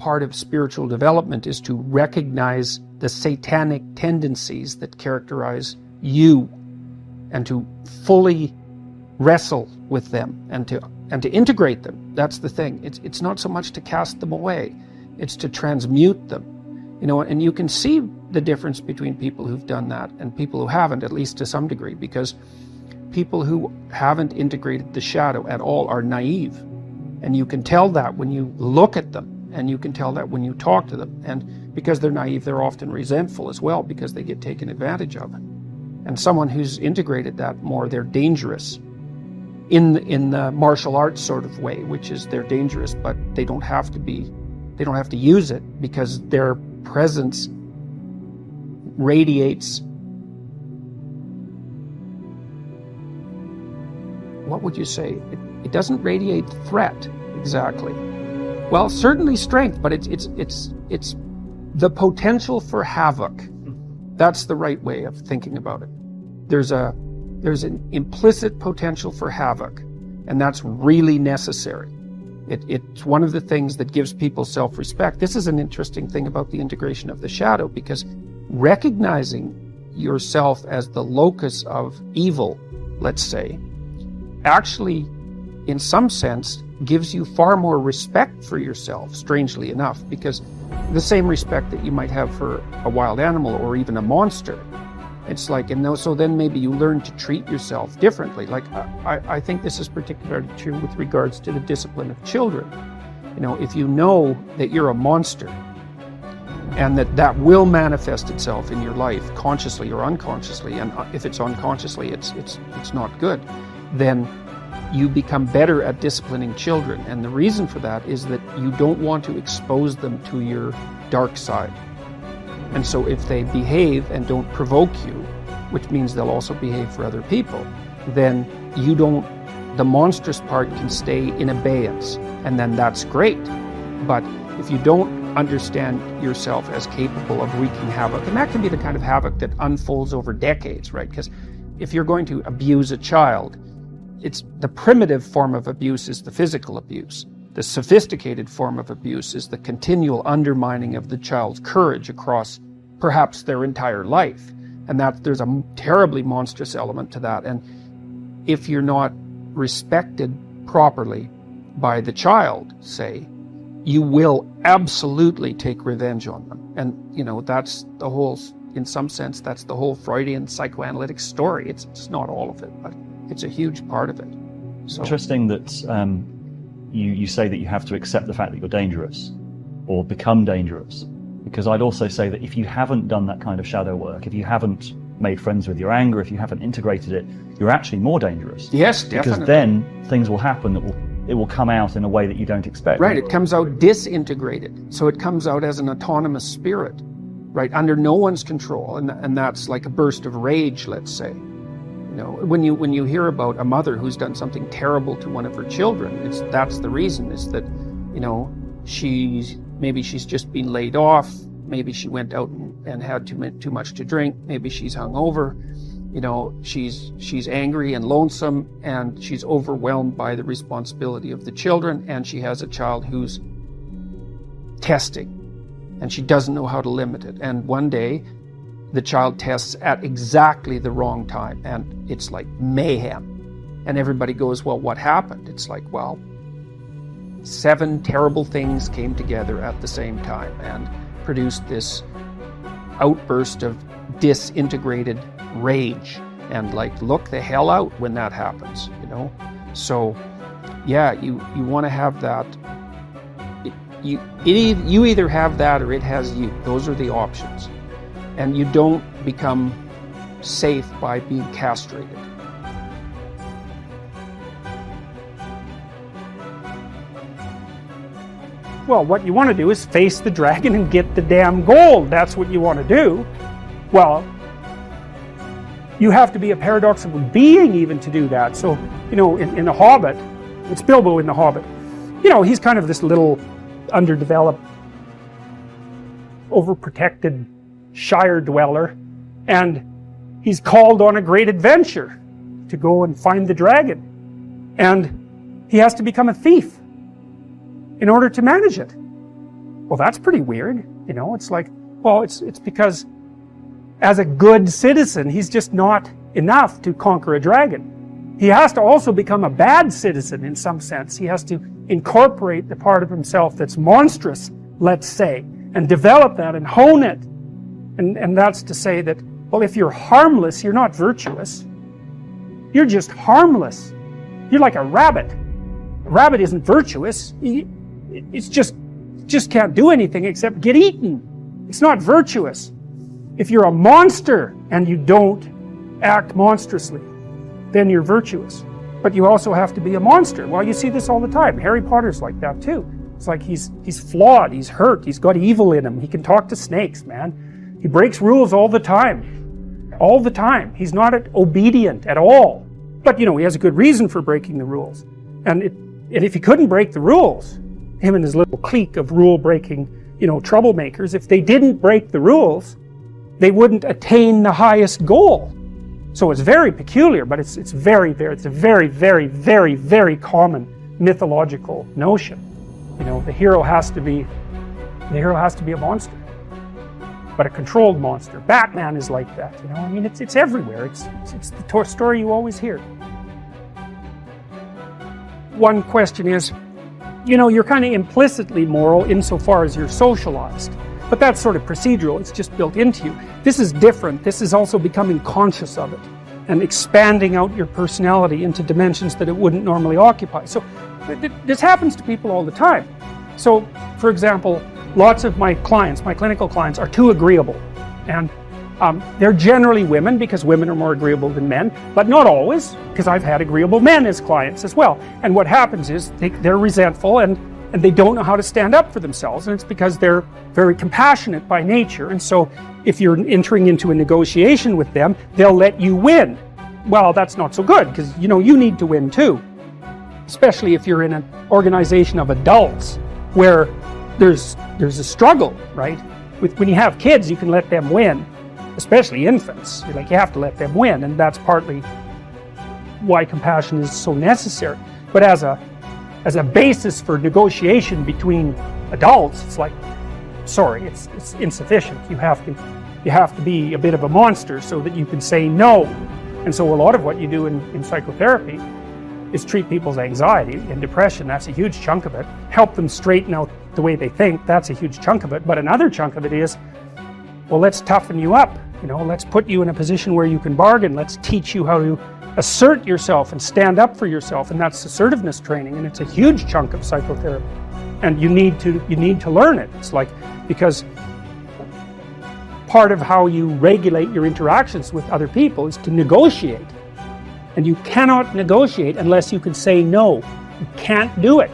part of spiritual development is to recognize the satanic tendencies that characterize you and to fully wrestle with them and to integrate them. That's the thing. It's not so much to cast them away, it's to transmute them. And you can see the difference between people who've done that and people who haven't, at least to some degree, because people who haven't integrated the shadow at all are naive. And you can tell that when you look at them, and you can tell that when you talk to them. And because they're naive, they're often resentful as well because they get taken advantage of. And someone who's integrated that more, they're dangerous in the martial arts sort of way, which is they're dangerous, but they don't have to use it because their presence radiates, what would you say? It doesn't radiate threat exactly. Well, certainly strength, but it's the potential for havoc. That's the right way of thinking about it. There's an implicit potential for havoc, and that's really necessary. It's one of the things that gives people self-respect. This is an interesting thing about the integration of the shadow, because recognizing yourself as the locus of evil, let's say, actually, in some sense, gives you far more respect for yourself, strangely enough, because the same respect that you might have for a wild animal or even a monster. It's like, so then maybe you learn to treat yourself differently. Like, I think this is particularly true with regards to the discipline of children. If you know that you're a monster and that will manifest itself in your life, consciously or unconsciously, and if it's unconsciously, it's not good, then you become better at disciplining children. And the reason for that is that you don't want to expose them to your dark side. And so if they behave and don't provoke you, which means they'll also behave for other people, then the monstrous part can stay in abeyance, and then that's great. But if you don't understand yourself as capable of wreaking havoc, and that can be the kind of havoc that unfolds over decades, right? Because if you're going to abuse a child, it's the primitive form of abuse is the physical abuse. The sophisticated form of abuse is the continual undermining of the child's courage across perhaps their entire life. And there's a terribly monstrous element to that. And if you're not respected properly by the child, say, you will absolutely take revenge on them. And, that's the whole, in some sense, that's the whole Freudian psychoanalytic story. It's not all of it, but it's a huge part of it. So. Interesting that you say that you have to accept the fact that you're dangerous or become dangerous, because I'd also say that if you haven't done that kind of shadow work, if you haven't made friends with your anger, if you haven't integrated it, you're actually more dangerous. Yes, definitely. Because then things will happen that it will come out in a way that you don't expect. Right, it comes out disintegrated. So it comes out as an autonomous spirit, right, under no one's control. And that's like a burst of rage, let's say. When you hear about a mother who's done something terrible to one of her children, that's the reason, is that, maybe she's just been laid off, maybe she went out and had too much to drink, maybe she's hungover, she's angry and lonesome, and she's overwhelmed by the responsibility of the children, and she has a child who's testing, and she doesn't know how to limit it. And one day, the child tests at exactly the wrong time, and it's like mayhem. And everybody goes, well, what happened? It's like, well, 7 terrible things came together at the same time and produced this outburst of disintegrated rage. And like, look the hell out when that happens, So, yeah, you want to have that. You either have that or it has you. Those are the options. And you don't become safe by being castrated. Well, what you want to do is face the dragon and get the damn gold. That's what you want to do. Well, you have to be a paradoxical being even to do that. So, in The Hobbit, it's Bilbo in The Hobbit, he's kind of this little underdeveloped, overprotected Shire dweller, and he's called on a great adventure to go and find the dragon, and he has to become a thief in order to manage it. Well, that's pretty weird. It's like, well, it's because as a good citizen, he's just not enough to conquer a dragon. He has to also become a bad citizen in some sense. He has to incorporate the part of himself that's monstrous, let's say, and develop that and hone it. And that's to say that, well, if you're harmless, you're not virtuous. You're just harmless. You're like a rabbit. A rabbit isn't virtuous. It's just can't do anything except get eaten. It's not virtuous. If you're a monster and you don't act monstrously, then you're virtuous. But you also have to be a monster. Well, you see this all the time. Harry Potter's like that too. It's like he's flawed, he's hurt, he's got evil in him. He can talk to snakes, man. He breaks rules all the time. All the time. He's not obedient at all. But, he has a good reason for breaking the rules. And if he couldn't break the rules, him and his little clique of rule-breaking, troublemakers, if they didn't break the rules, they wouldn't attain the highest goal. So it's very peculiar, but it's a very, very, very, very common mythological notion. The hero has to be a monster, but a controlled monster. Batman is like that. It's everywhere. It's the story you always hear. One question is, you're kind of implicitly moral insofar as you're socialized. But that's sort of procedural. It's just built into you. This is different. This is also becoming conscious of it and expanding out your personality into dimensions that it wouldn't normally occupy. So this happens to people all the time. So, for example, lots of my clinical clients, are too agreeable. And they're generally women, because women are more agreeable than men, but not always, because I've had agreeable men as clients as well. And what happens is they're resentful and they don't know how to stand up for themselves, and it's because they're very compassionate by nature. And so if you're entering into a negotiation with them, they'll let you win. Well, that's not so good, because you need to win too, especially if you're in an organization of adults where there's a struggle, right? When you have kids, you can let them win, especially infants. You have to let them win, and that's partly why compassion is so necessary. But as a basis for negotiation between adults, it's like, sorry, it's insufficient. You have to be a bit of a monster so that you can say no. And so a lot of what you do in psychotherapy is treat people's anxiety and depression. That's a huge chunk of it. Help them straighten out the way they think. That's a huge chunk of it. But another chunk of it is, well, let's toughen you up. Let's put you in a position where you can bargain. Let's teach you how to assert yourself and stand up for yourself, and that's assertiveness training, and it's a huge chunk of psychotherapy. And you need to learn it. It's like, because part of how you regulate your interactions with other people is to negotiate. And you cannot negotiate unless you can say no. You can't do it.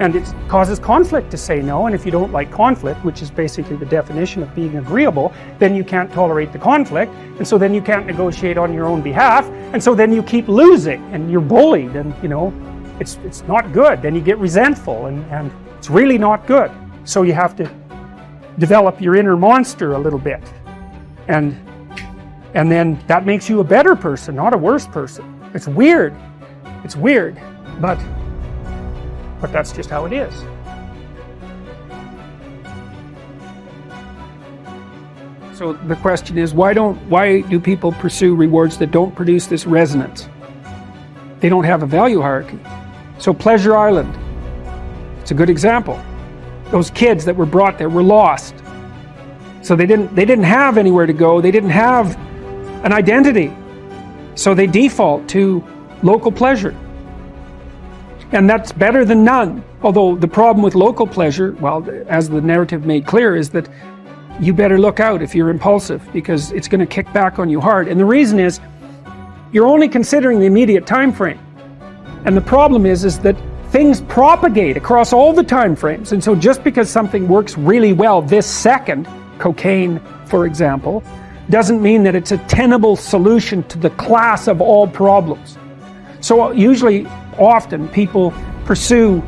And it causes conflict to say no, and if you don't like conflict, which is basically the definition of being agreeable, then you can't tolerate the conflict, and so then you can't negotiate on your own behalf, and so then you keep losing, and you're bullied, and it's not good. Then you get resentful, and it's really not good. So you have to develop your inner monster a little bit, and then that makes you a better person, not a worse person. It's weird, but that's just how it is. So the question is, why do people pursue rewards that don't produce this resonance? They don't have a value hierarchy. So Pleasure Island, it's a good example. Those kids that were brought there were lost. So they didn't have anywhere to go. They didn't have an identity. So they default to local pleasure. And that's better than none. Although the problem with local pleasure, well, as the narrative made clear, is that you better look out if you're impulsive, because it's going to kick back on you hard. And the reason is, you're only considering the immediate time frame. And the problem is that things propagate across all the time frames. And so just because something works really well this second, cocaine, for example, doesn't mean that it's a tenable solution to the class of all problems. So usually, often, people pursue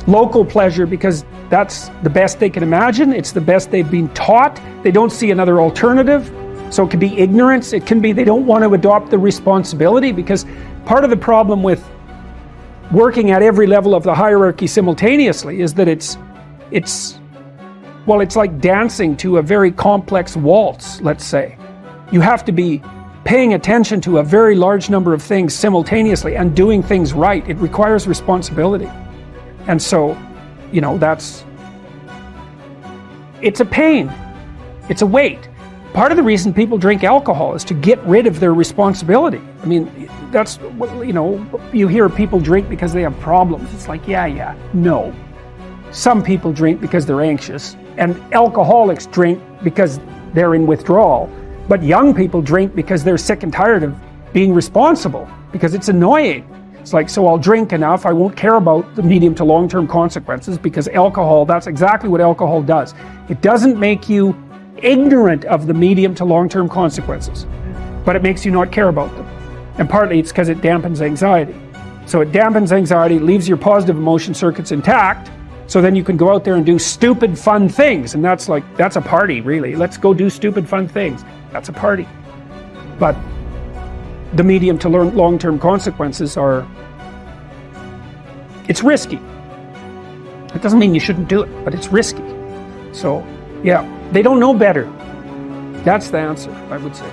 local pleasure because that's the best they can imagine. It's the best they've been taught. They don't see another alternative. So it can be ignorance. It can be they don't want to adopt the responsibility, because part of the problem with working at every level of the hierarchy simultaneously is that it's it's like dancing to a very complex waltz, let's say. You have to be paying attention to a very large number of things simultaneously and doing things right. It requires responsibility. And so, it's a pain. It's a weight. Part of the reason people drink alcohol is to get rid of their responsibility. I mean, that's, you hear people drink because they have problems. It's like, yeah. No. Some people drink because they're anxious, and alcoholics drink because they're in withdrawal. But young people drink because they're sick and tired of being responsible, because it's annoying. It's like, so I'll drink enough, I won't care about the medium to long-term consequences, because alcohol, that's exactly what alcohol does. It doesn't make you ignorant of the medium to long-term consequences, but it makes you not care about them. And partly it's because it dampens anxiety. So it dampens anxiety, leaves your positive emotion circuits intact, so then you can go out there and do stupid fun things. And that's a party, really. Let's go do stupid fun things. That's a party. But the medium to long-term consequences it's risky. It doesn't mean you shouldn't do it, but it's risky. So, yeah, they don't know better. That's the answer, I would say.